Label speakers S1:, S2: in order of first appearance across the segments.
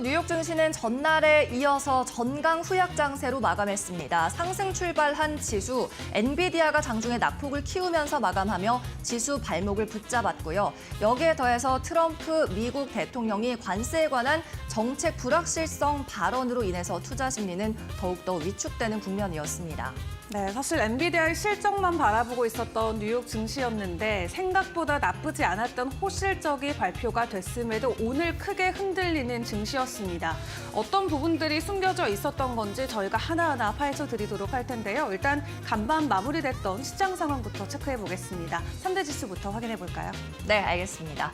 S1: 뉴욕 증시는 전날에 이어서 전강 후약 장세로 마감했습니다. 상승 출발한 지수, 엔비디아가 장중에 낙폭을 키우면서 마감하며 지수 발목을 붙잡았고요. 여기에 더해서 트럼프 미국 대통령이 관세에 관한 정책 불확실성 발언으로 인해서 투자 심리는 더욱더 위축되는 국면이었습니다.
S2: 네, 사실 엔비디아의 실적만 바라보고 있었던 뉴욕 증시였는데 생각보다 나쁘지 않았던 호실적이 발표가 됐음에도 오늘 크게 흔들리는 증시였습니다. 어떤 부분들이 숨겨져 있었던 건지 저희가 하나하나 파헤쳐 드리도록 할 텐데요. 일단 간밤 마무리됐던 시장 상황부터 체크해 보겠습니다. 3대 지수부터 확인해 볼까요?
S1: 네, 알겠습니다.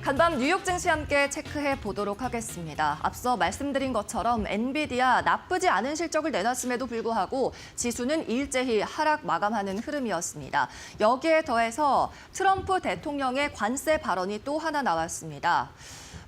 S1: 간밤 뉴욕 증시 함께 체크해 보도록 하겠습니다. 앞서 말씀드린 것처럼 엔비디아 나쁘지 않은 실적을 내놨음에도 불구하고 지수는 일제히 하락 마감하는 흐름이었습니다. 여기에 더해서 트럼프 대통령의 관세 발언이 또 하나 나왔습니다.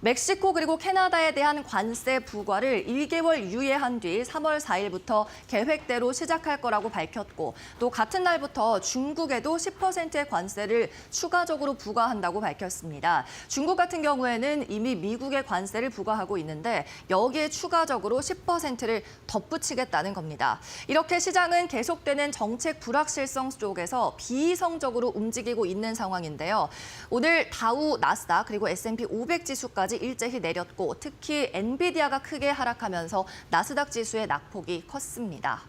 S1: 멕시코 그리고 캐나다에 대한 관세 부과를 1개월 유예한 뒤 3월 4일부터 계획대로 시작할 거라고 밝혔고 또 같은 날부터 중국에도 10%의 관세를 추가적으로 부과한다고 밝혔습니다. 중국 같은 경우에는 이미 미국의 관세를 부과하고 있는데 여기에 추가적으로 10%를 덧붙이겠다는 겁니다. 이렇게 시장은 계속되는 정책 불확실성 속에서 비이성적으로 움직이고 있는 상황인데요. 오늘 다우, 나스닥 그리고 S&P 500 지수까지 일제히 내렸고 특히 엔비디아가 크게 하락하면서 나스닥 지수의 낙폭이 컸습니다.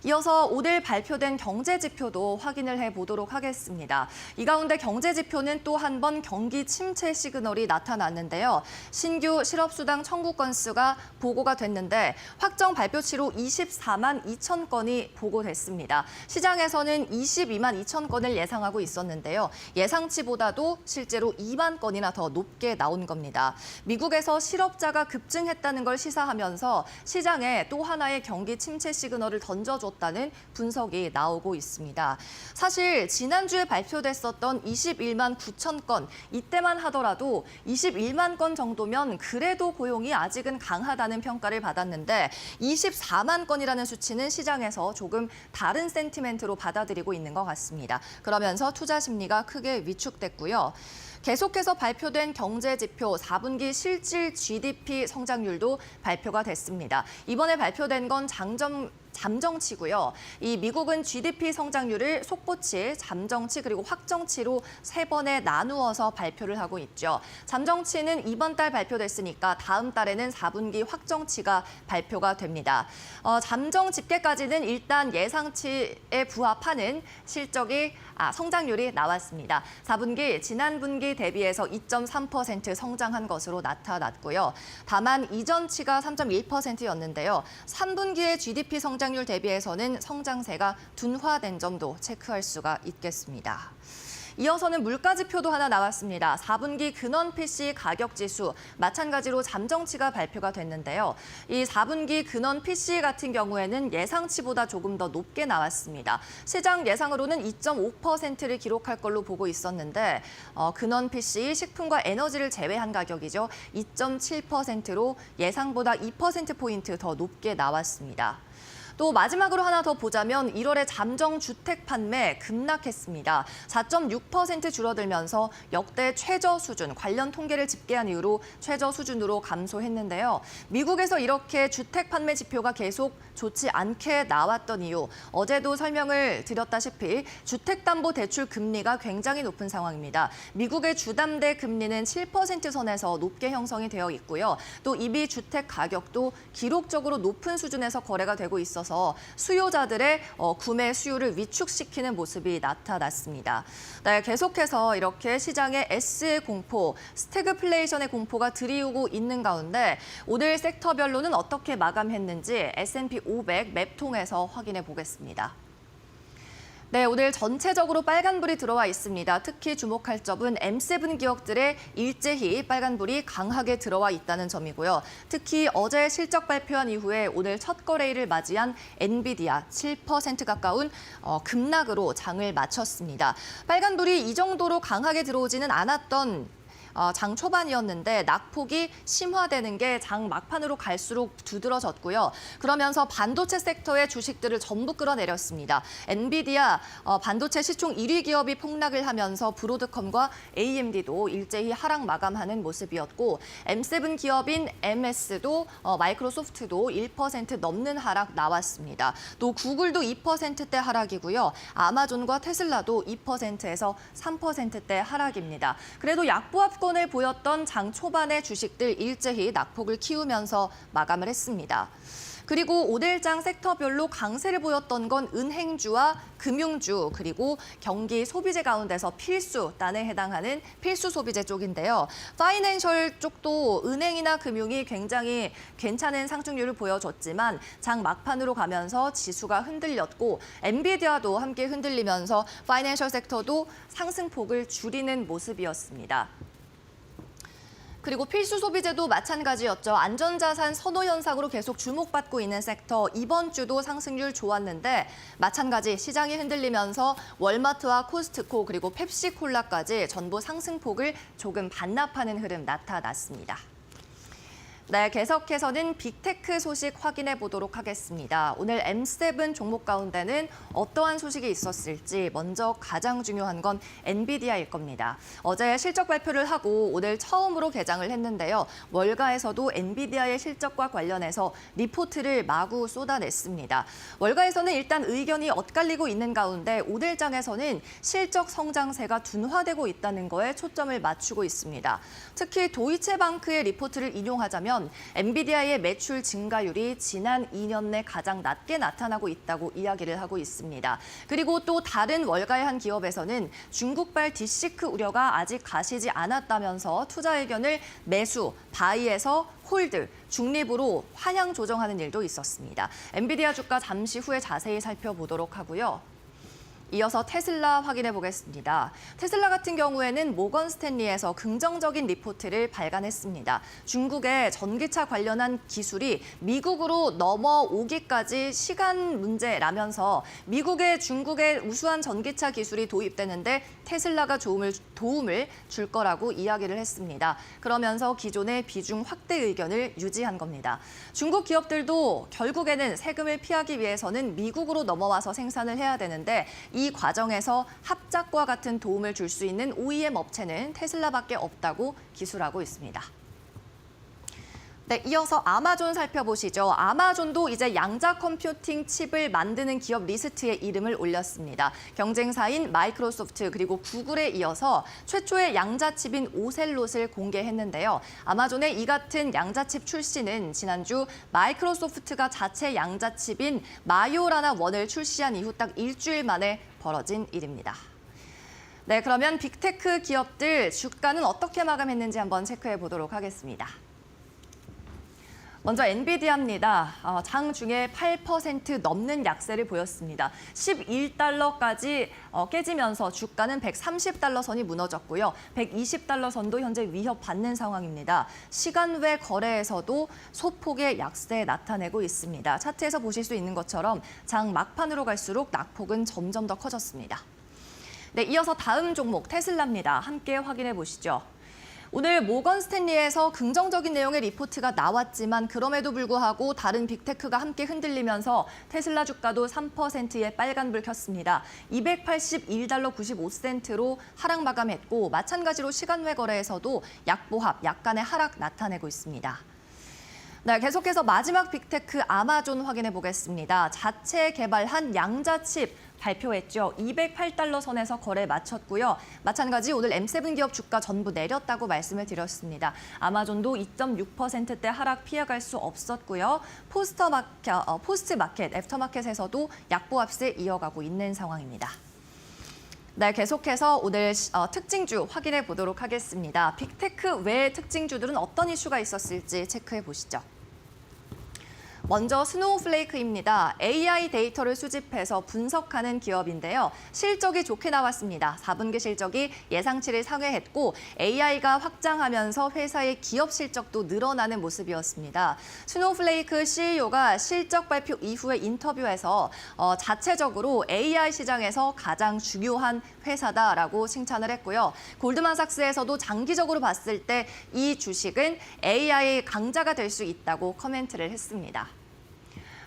S1: 이어서 오늘 발표된 경제 지표도 확인을 해보도록 하겠습니다. 이 가운데 경제 지표는 또 한 번 경기 침체 시그널이 나타났는데요. 신규 실업수당 청구 건수가 보고가 됐는데 확정 발표치로 24만 2천 건이 보고됐습니다. 시장에서는 22만 2천 건을 예상하고 있었는데요. 예상치보다도 실제로 2만 건이나 더 높게 나온 겁니다. 미국에서 실업자가 급증했다는 걸 시사하면서 시장에 또 하나의 경기 침체 시그널을 던져줬다는 분석이 나오고 있습니다. 사실 지난주에 발표됐었던 21만 9천 건, 이때만 하더라도 21만 건 정도면 그래도 고용이 아직은 강하다는 평가를 받았는데 24만 건이라는 수치는 시장에서 조금 다른 센티멘트로 받아들이고 있는 것 같습니다. 그러면서 투자 심리가 크게 위축됐고요. 계속해서 발표된 경제 지표 4분기 실질 GDP 성장률도 발표가 됐습니다. 이번에 발표된 건 잠정치고요. 이 미국은 GDP 성장률을 속보치, 잠정치 그리고 확정치로 세 번에 나누어서 발표를 하고 있죠. 잠정치는 이번 달 발표됐으니까 다음 달에는 4분기 확정치가 발표가 됩니다. 잠정 집계까지는 일단 예상치에 부합하는 성장률이 나왔습니다. 4분기 지난 분기 대비해서 2.3% 성장한 것으로 나타났고요. 다만 이전치가 3.1%였는데요. 3분기의 GDP 성장률 대비해서는 성장세가 둔화된 점도 체크할 수가 있겠습니다. 이어서는 물가 지표도 하나 나왔습니다. 4분기 근원 PC 가격 지수 마찬가지로 잠정치가 발표가 됐는데요. 이 4분기 근원 PC 같은 경우에는 예상치보다 조금 더 높게 나왔습니다. 시장 예상으로는 2.5%를 기록할 걸로 보고 있었는데 근원 PC 식품과 에너지를 제외한 가격이죠. 2.7%로 예상보다 2%포인트 더 높게 나왔습니다. 또 마지막으로 하나 더 보자면 1월에 잠정 주택 판매 급락했습니다. 4.6% 줄어들면서 역대 최저 수준, 관련 통계를 집계한 이후로 최저 수준으로 감소했는데요. 미국에서 이렇게 주택 판매 지표가 계속 좋지 않게 나왔던 이유, 어제도 설명을 드렸다시피 주택담보대출 금리가 굉장히 높은 상황입니다. 미국의 주담대 금리는 7% 선에서 높게 형성이 되어 있고요. 또 이비 주택 가격도 기록적으로 높은 수준에서 거래가 되고 있어서 수요자들의 구매 수요를 위축시키는 모습이 나타났습니다. 네, 계속해서 이렇게 시장의 S의 공포, 스태그플레이션의 공포가 들이우고 있는 가운데 오늘 섹터별로는 어떻게 마감했는지 S&P 500 맵 통해서 확인해 보겠습니다. 네, 오늘 전체적으로 빨간불이 들어와 있습니다. 특히 주목할 점은 M7 기업들의 일제히 빨간불이 강하게 들어와 있다는 점이고요. 특히 어제 실적 발표한 이후에 오늘 첫 거래일을 맞이한 엔비디아 7% 가까운 급락으로 장을 마쳤습니다. 빨간불이 이 정도로 강하게 들어오지는 않았던 장 초반이었는데 낙폭이 심화되는 게 장 막판으로 갈수록 두드러졌고요. 그러면서 반도체 섹터의 주식들을 전부 끌어내렸습니다. 엔비디아 반도체 시총 1위 기업이 폭락을 하면서 브로드컴과 AMD도 일제히 하락 마감하는 모습이었고 M7 기업인 MS도 마이크로소프트도 1% 넘는 하락 나왔습니다. 또 구글도 2%대 하락이고요. 아마존과 테슬라도 2%에서 3%대 하락입니다. 그래도 약보합권을 보였던 장 초반의 주식들 일제히 낙폭을 키우면서 마감을 했습니다. 그리고 5일장 섹터별로 강세를 보였던 건 은행주와 금융주 그리고 경기 소비재 가운데서 필수단에 해당하는 필수 소비재 쪽인데요. 파이낸셜 쪽도 은행이나 금융이 굉장히 괜찮은 상승률을 보여줬지만 장 막판으로 가면서 지수가 흔들렸고 엔비디아도 함께 흔들리면서 파이낸셜 섹터도 상승폭을 줄이는 모습이었습니다. 그리고 필수 소비재도 마찬가지였죠. 안전자산 선호 현상으로 계속 주목받고 있는 섹터. 이번 주도 상승률 좋았는데 마찬가지 시장이 흔들리면서 월마트와 코스트코 그리고 펩시콜라까지 전부 상승폭을 조금 반납하는 흐름 나타났습니다. 네, 계속해서는 빅테크 소식 확인해 보도록 하겠습니다. 오늘 M7 종목 가운데는 어떠한 소식이 있었을지 먼저 가장 중요한 건 엔비디아일 겁니다. 어제 실적 발표를 하고 오늘 처음으로 개장을 했는데요. 월가에서도 엔비디아의 실적과 관련해서 리포트를 마구 쏟아냈습니다. 월가에서는 일단 의견이 엇갈리고 있는 가운데 오늘장에서는 실적 성장세가 둔화되고 있다는 거에 초점을 맞추고 있습니다. 특히 도이체방크의 리포트를 인용하자면 엔비디아의 매출 증가율이 지난 2년 내 가장 낮게 나타나고 있다고 이야기를 하고 있습니다. 그리고 또 다른 월가의 한 기업에서는 중국발 딥시크 우려가 아직 가시지 않았다면서 투자 의견을 매수, 바이에서 홀드, 중립으로 환향 조정하는 일도 있었습니다. 엔비디아 주가 잠시 후에 자세히 살펴보도록 하고요. 이어서 테슬라 확인해 보겠습니다. 테슬라 같은 경우에는 모건 스탠리에서 긍정적인 리포트를 발간했습니다. 중국의 전기차 관련한 기술이 미국으로 넘어오기까지 시간 문제라면서 미국의 중국의 우수한 전기차 기술이 도입되는데 테슬라가 도움을 줄 거라고 이야기를 했습니다. 그러면서 기존의 비중 확대 의견을 유지한 겁니다. 중국 기업들도 결국에는 세금을 피하기 위해서는 미국으로 넘어와서 생산을 해야 되는데 이 과정에서 합작과 같은 도움을 줄 수 있는 OEM 업체는 테슬라밖에 없다고 기술하고 있습니다. 네, 이어서 아마존 살펴보시죠. 아마존도 이제 양자 컴퓨팅 칩을 만드는 기업 리스트에 이름을 올렸습니다. 경쟁사인 마이크로소프트 그리고 구글에 이어서 최초의 양자칩인 오셀롯을 공개했는데요. 아마존의 이 같은 양자칩 출시는 지난주 마이크로소프트가 자체 양자칩인 마요라나 1을 출시한 이후 딱 일주일 만에 벌어진 일입니다. 네, 그러면 빅테크 기업들 주가는 어떻게 마감했는지 한번 체크해 보도록 하겠습니다. 먼저 엔비디아입니다. 장 중에 8% 넘는 약세를 보였습니다. 11달러까지 깨지면서 주가는 130달러 선이 무너졌고요. 120달러 선도 현재 위협받는 상황입니다. 시간 외 거래에서도 소폭의 약세 나타내고 있습니다. 차트에서 보실 수 있는 것처럼 장 막판으로 갈수록 낙폭은 점점 더 커졌습니다. 네, 이어서 다음 종목 테슬라입니다. 함께 확인해 보시죠. 오늘 모건 스탠리에서 긍정적인 내용의 리포트가 나왔지만 그럼에도 불구하고 다른 빅테크가 함께 흔들리면서 테슬라 주가도 3%의 빨간불 켰습니다. 281달러 95센트로 하락 마감했고 마찬가지로 시간 외 거래에서도 약보합, 약간의 하락 나타내고 있습니다. 네, 계속해서 마지막 빅테크 아마존 확인해 보겠습니다. 자체 개발한 양자칩 발표했죠. 208달러 선에서 거래 마쳤고요. 마찬가지 오늘 M7 기업 주가 전부 내렸다고 말씀을 드렸습니다. 아마존도 2.6%대 하락 피해갈 수 없었고요. 포스트마켓, 애프터마켓에서도 약보합세 이어가고 있는 상황입니다. 네, 계속해서 오늘 특징주 확인해 보도록 하겠습니다. 빅테크 외 특징주들은 어떤 이슈가 있었을지 체크해 보시죠. 먼저 스노우플레이크입니다. AI 데이터를 수집해서 분석하는 기업인데요. 실적이 좋게 나왔습니다. 4분기 실적이 예상치를 상회했고 AI가 확장하면서 회사의 기업 실적도 늘어나는 모습이었습니다. 스노우플레이크 CEO가 실적 발표 이후의 인터뷰에서 자체적으로 AI 시장에서 가장 중요한 회사다라고 칭찬을 했고요. 골드만삭스에서도 장기적으로 봤을 때 이 주식은 AI 강자가 될 수 있다고 코멘트를 했습니다.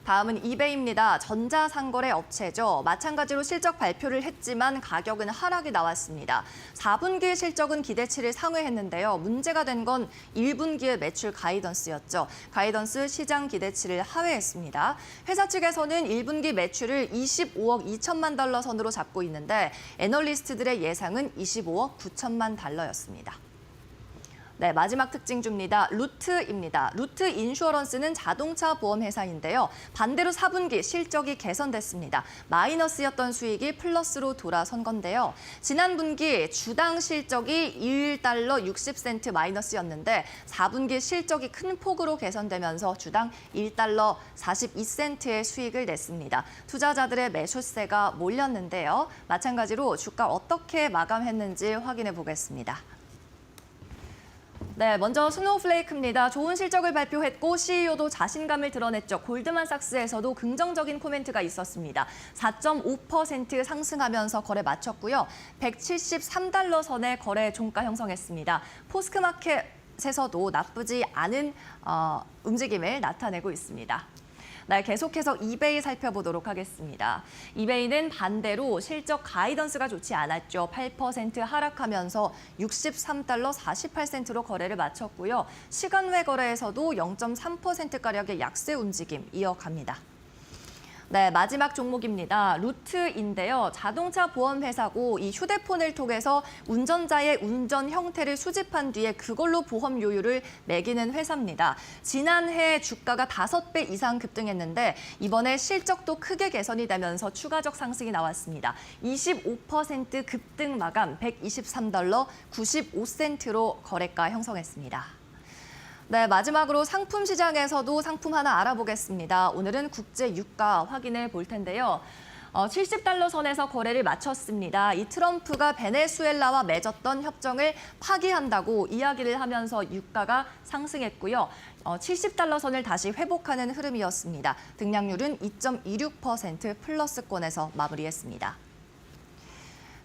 S1: 다음은 이베이입니다. 전자상거래 업체죠. 마찬가지로 실적 발표를 했지만 가격은 하락이 나왔습니다. 4분기 실적은 기대치를 상회했는데요. 문제가 된 건 1분기의 매출 가이던스였죠. 가이던스 시장 기대치를 하회했습니다. 회사 측에서는 1분기 매출을 25억 2천만 달러 선으로 잡고 있는데 애널리스트들의 예상은 25억 9천만 달러였습니다. 네, 마지막 특징주입니다. 루트입니다. 루트 인슈어런스는 자동차 보험 회사인데요. 반대로 4분기 실적이 개선됐습니다. 마이너스였던 수익이 플러스로 돌아선 건데요. 지난 분기 주당 실적이 1달러 60센트 마이너스였는데 4분기 실적이 큰 폭으로 개선되면서 주당 1달러 42센트의 수익을 냈습니다. 투자자들의 매수세가 몰렸는데요. 마찬가지로 주가 어떻게 마감했는지 확인해 보겠습니다. 네, 먼저 스노우플레이크입니다. 좋은 실적을 발표했고 CEO도 자신감을 드러냈죠. 골드만삭스에서도 긍정적인 코멘트가 있었습니다. 4.5% 상승하면서 거래 마쳤고요. 173달러 선의 거래 종가 형성했습니다. 포스트마켓에서도 나쁘지 않은 움직임을 나타내고 있습니다. 네, 계속해서 이베이 살펴보도록 하겠습니다. 이베이는 반대로 실적 가이던스가 좋지 않았죠. 8% 하락하면서 63달러 48센트로 거래를 마쳤고요. 시간 외 거래에서도 0.3%가량의 약세 움직임 이어갑니다. 네, 마지막 종목입니다. 루트인데요. 자동차 보험 회사고 이 휴대폰을 통해서 운전자의 운전 형태를 수집한 뒤에 그걸로 보험료율을 매기는 회사입니다. 지난해 주가가 5배 이상 급등했는데 이번에 실적도 크게 개선이 되면서 추가적 상승이 나왔습니다. 25% 급등 마감 123달러 95센트로 거래가 형성했습니다. 네, 마지막으로 상품 시장에서도 상품 하나 알아보겠습니다. 오늘은 국제 유가 확인해 볼 텐데요. 70달러 선에서 거래를 마쳤습니다. 이 트럼프가 베네수엘라와 맺었던 협정을 파기한다고 이야기를 하면서 유가가 상승했고요. 70달러 선을 다시 회복하는 흐름이었습니다. 등락률은 2.26% 플러스권에서 마무리했습니다.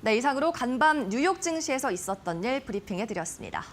S1: 네, 이상으로 간밤 뉴욕 증시에서 있었던 일 브리핑해 드렸습니다.